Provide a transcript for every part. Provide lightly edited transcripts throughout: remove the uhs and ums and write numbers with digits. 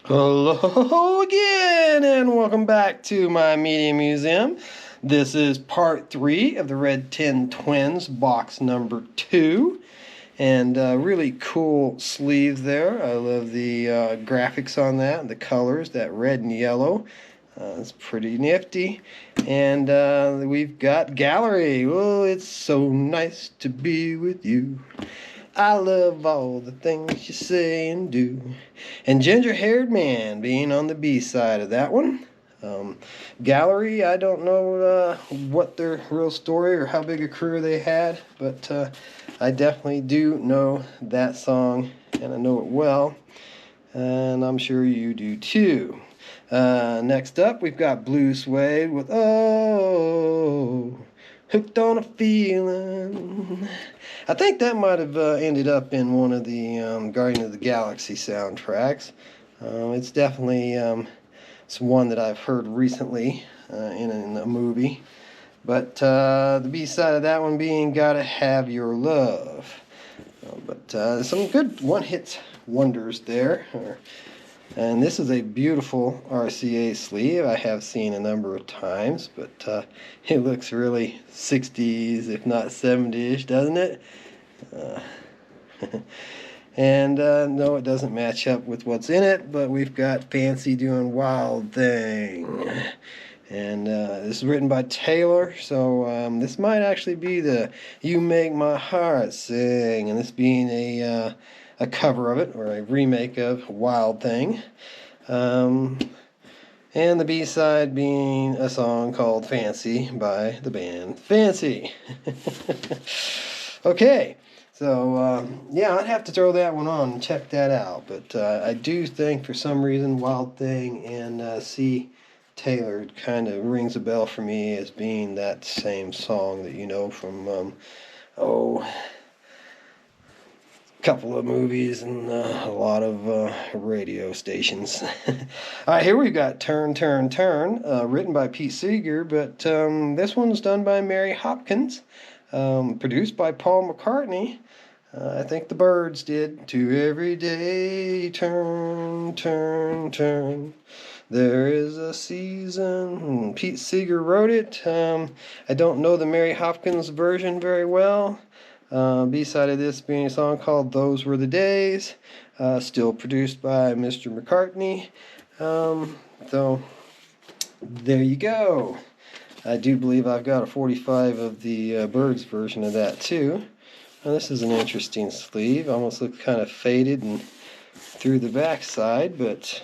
Hello again, and welcome back to my media museum. This is part 3 of the Red Tin Twins, box number 2. And really cool sleeve there. I love the graphics on that, the colors, that red and yellow. It's pretty nifty. And we've got Gallery. Oh, it's so nice to be with you. I love all the things you say and do. And Ginger Haired Man being on the B side of that one. Gallery, I don't know what their real story or how big a career they had, but I definitely do know that song, and I know it well, and I'm sure you do too. Next up, we've got Blue Suede with Oh, Hooked on a Feeling. I think that might have ended up in one of the Guardian of the Galaxy soundtracks. It's definitely it's one that I've heard recently in a movie. But the B-side of that one being Gotta Have Your Love. But some good one-hit wonders there. And this is a beautiful RCA sleeve I have seen a number of times, but it looks really 60s, if not 70s, doesn't it? And no, it doesn't match up with what's in it, but we've got Fancy doing Wild Thing. And this is written by Taylor, so this might actually be the You Make My Heart Sing, and this being a cover of it, or a remake of Wild Thing. And the B-side being a song called Fancy by the band Fancy. Okay, so yeah, I'd have to throw that one on and check that out. But I do think for some reason Wild Thing and C. Taylor kind of rings a bell for me as being that same song that you know from a couple of movies and a lot of radio stations. All right, here we've got Turn, Turn, Turn, written by Pete Seeger, but this one's done by Mary Hopkins, produced by Paul McCartney. I think the Byrds did. To every day, turn, turn, turn. There is a season. Pete Seeger wrote it. I don't know the Mary Hopkins version very well. B-side of this being a song called Those Were the Days. Still produced by Mr. McCartney. So, there you go. I do believe I've got a 45 of the Byrds version of that too. Now, this is an interesting sleeve. Almost looks kind of faded and through the back side, but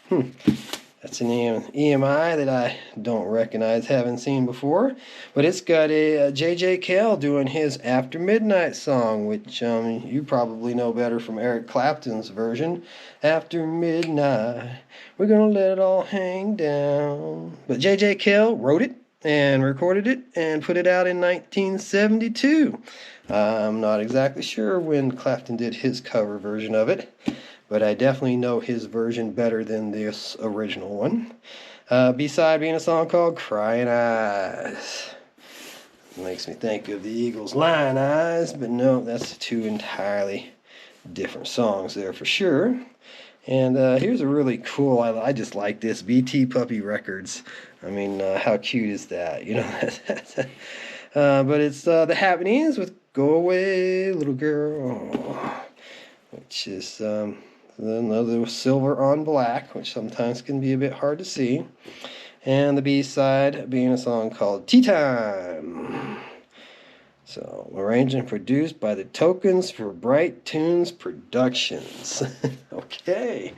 that's an EMI that I don't recognize, haven't seen before. But it's got a J.J. Cale doing his After Midnight song, which you probably know better from Eric Clapton's version. After midnight, we're gonna let it all hang down. But J.J. Cale wrote it and recorded it and put it out in 1972. I'm not exactly sure when Clapton did his cover version of it, but I definitely know his version better than this original one. B-side being a song called Crying Eyes. It makes me think of the Eagles' Lion Eyes, but no, that's two entirely different songs there for sure. And here's a really cool, I just like this, BT Puppy Records. I mean, how cute is that? You know, but it's The Happenings with Go Away, Little Girl, which is another silver on black, which sometimes can be a bit hard to see. And the B-side being a song called Tea Time. So, arranged and produced by the Tokens for Bright Tunes Productions. Okay.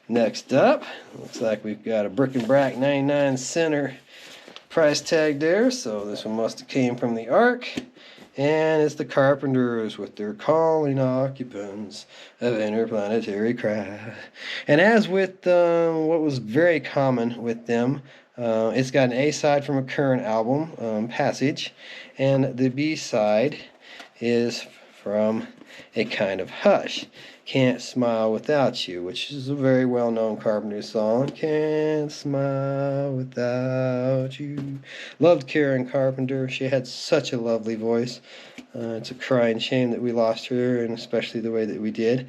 Next up, looks like we've got a Brick and Brack 99 center price tag there. So this one must have came from the Ark. And it's the Carpenters with their Calling Occupants of Interplanetary Craft. And as with what was very common with them, it's got an A-side from a current album, Passage, and the B-side is from A Kind of Hush, Can't Smile Without You, which is a very well-known Carpenters song. Can't smile without you. Loved Karen Carpenter. She had such a lovely voice. It's a crying shame that we lost her, and especially the way that we did.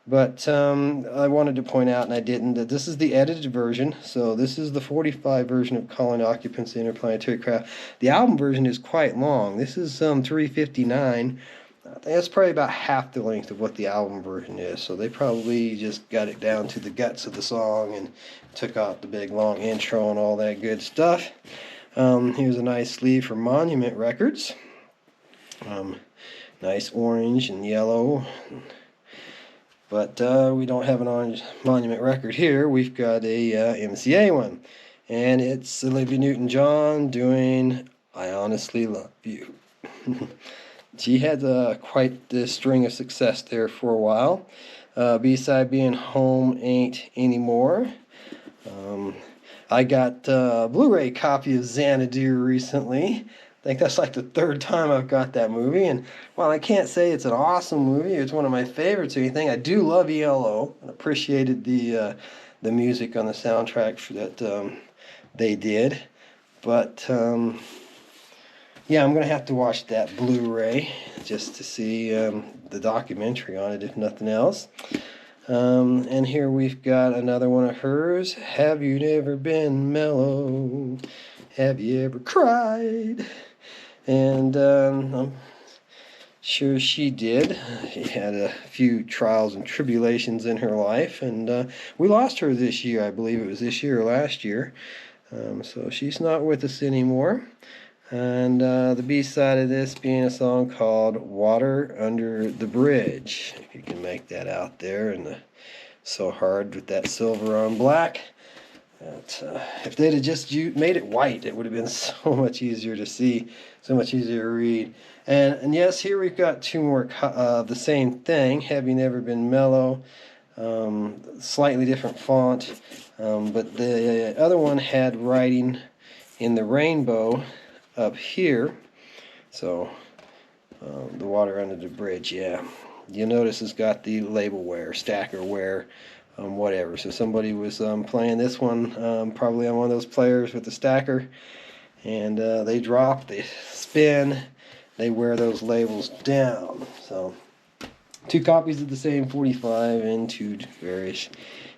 But I wanted to point out, and I didn't, that this is the edited version. So this is the 45 version of Colony Occupancy Interplanetary Craft. The album version is quite long. This is 359. That's probably about half the length of what the album version is. So they probably just got it down to the guts of the song and took out the big long intro and all that good stuff. Here's a nice sleeve for Monument Records. Nice orange and yellow. But we don't have an orange Monument record here. We've got a MCA one. And it's Olivia Newton-John doing I Honestly Love You. She had quite the string of success there for a while. B-side being Home Ain't Anymore. I got a Blu-ray copy of Xanadu recently. I think that's like the third time I've got that movie. And while I can't say it's an awesome movie, it's one of my favorites or anything, I do love ELO and appreciated the music on the soundtrack that they did. But yeah, I'm going to have to watch that Blu-ray just to see the documentary on it, if nothing else. And here we've got another one of hers. Have you never been mellow? Have you ever cried? And I'm sure she did. She had a few trials and tribulations in her life, and we lost her this year. I believe it was this year or last year. So she's not with us anymore. And the B-side of this being a song called Water Under the Bridge. If you can make that out there. And so hard with that silver on black. That, if they'd have just made it white, it would have been so much easier to see, so much easier to read. And yes, here we've got two more of the same thing. Have You Never Been Mellow? Slightly different font. But the other one had writing in the rainbow up here. So the Water Under the Bridge, yeah. You'll notice it's got the labelware, stackerware, whatever. So somebody was playing this one probably on one of those players with the stacker, and they drop, they spin, they wear those labels down. So two copies of the same 45 in two various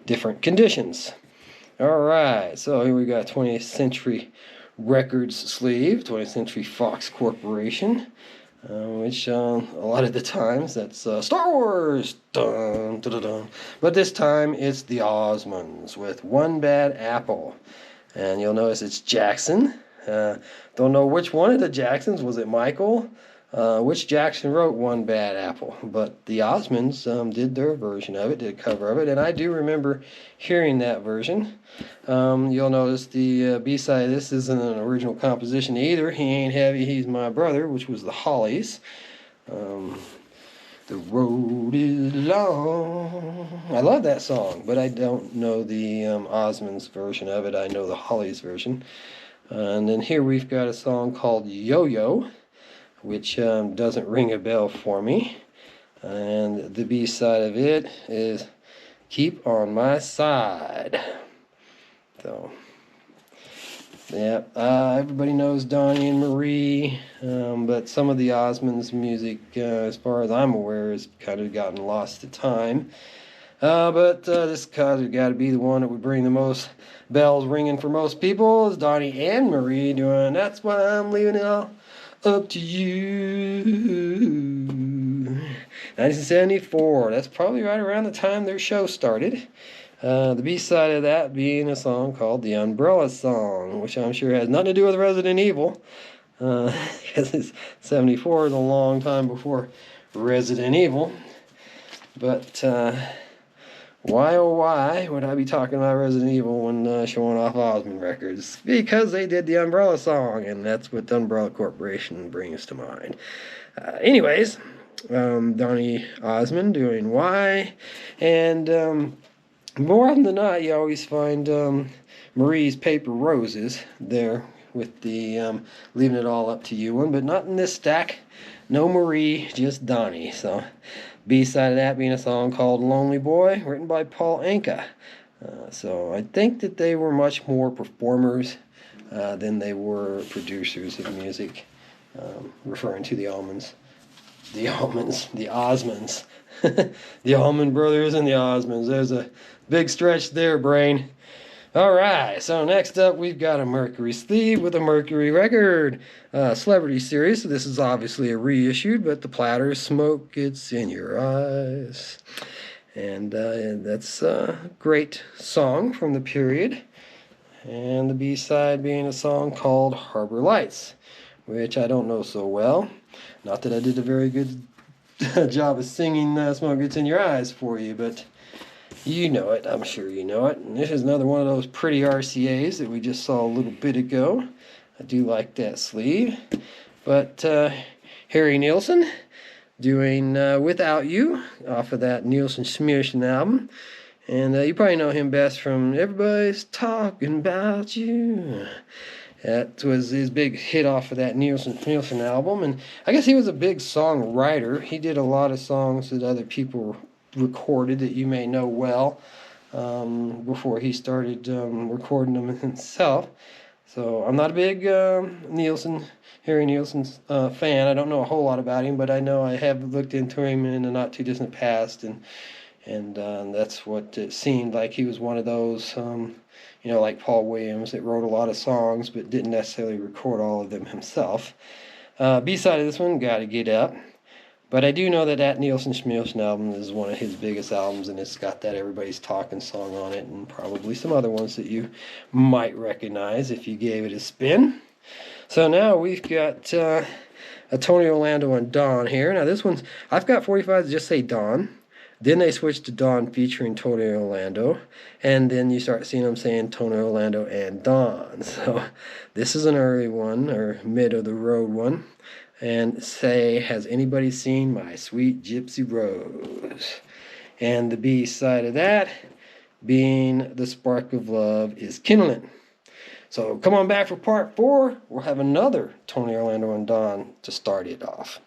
different conditions. All right, so here we got 20th Century Records sleeve, 20th Century Fox Corporation, which a lot of the times that's Star Wars, dun, dun, dun, dun. But this time it's the Osmonds with One Bad Apple, and you'll notice it's Jackson. Don't know which one of the Jacksons, was it Michael? Which Jackson wrote One Bad Apple, but the Osmonds did their version of it, did a cover of it, and I do remember hearing that version. You'll notice the B-side of this isn't an original composition either. He Ain't Heavy, He's My Brother, which was the Hollies. The road is long. I love that song, but I don't know the Osmonds version of it. I know the Hollies version. And then here we've got a song called Yo-Yo, which doesn't ring a bell for me. And the B-side of it is Keep on My Side. So, yeah, everybody knows Donnie and Marie, but some of the Osmonds music, as far as I'm aware, has kind of gotten lost to time. But this kind of got to be the one that would bring the most bells ringing for most people, is Donnie and Marie doing That's Why I'm Leaving It All Up to You. 1974, that's probably right around the time their show started. The B-side of that being a song called The Umbrella Song, which I'm sure has nothing to do with Resident Evil, because 74 is a long time before Resident Evil. But why oh why would I be talking about Resident Evil when showing off Osmond Records? Because they did the Umbrella Song, and that's what the Umbrella Corporation brings to mind. Anyways, Donny Osmond doing Why, and more often than not, you always find Marie's Paper Roses there with the Leaving It All Up to You one, but not in this stack. No Marie, just Donnie. So, B-side of that being a song called Lonely Boy, written by Paul Anka. So I think that they were much more performers than they were producers of music, referring to the Osmonds. The Allman Brothers and the Osmonds. There's a big stretch there, brain. All right, so next up we've got a Mercury sleeve with a Mercury record. Celebrity series, so this is obviously a reissued, but the platter smoke, it's in your eyes. And that's a great song from the period. And the B-side being a song called Harbor Lights, which I don't know so well. Not that I did a very good job of singing Smoke Gets in Your Eyes for you, but you know it. I'm sure you know it. And this is another one of those pretty RCAs that we just saw a little bit ago. I do like that sleeve. But Harry Nilsson doing Without You off of that Nilsson Schmierson album. And you probably know him best from Everybody's Talking About You. That was his big hit off of that Nilsson album. And I guess he was a big songwriter. He did a lot of songs that other people recorded that you may know well before he started recording them himself. So I'm not a big Harry Nilsson fan. I don't know a whole lot about him, but I know I have looked into him in a not too distant past, and that's what it seemed like. He was one of those, like Paul Williams, that wrote a lot of songs but didn't necessarily record all of them himself. B-side of this one, Gotta Get Up. But I do know that Nilsson Schmierson album is one of his biggest albums, and it's got that Everybody's Talking song on it, and probably some other ones that you might recognize if you gave it a spin. So now we've got a Tony Orlando and Dawn here. Now this one's, I've got 45s that just say Dawn. Then they switched to Dawn featuring Tony Orlando, and then you start seeing them saying Tony Orlando and Dawn. So this is an early one, or mid of the road one. And say, has anybody seen My Sweet Gypsy Rose? And the B-side of that being The Spark of Love is Kindling. So come on back for part 4. We'll have another Tony Orlando and Dawn to start it off.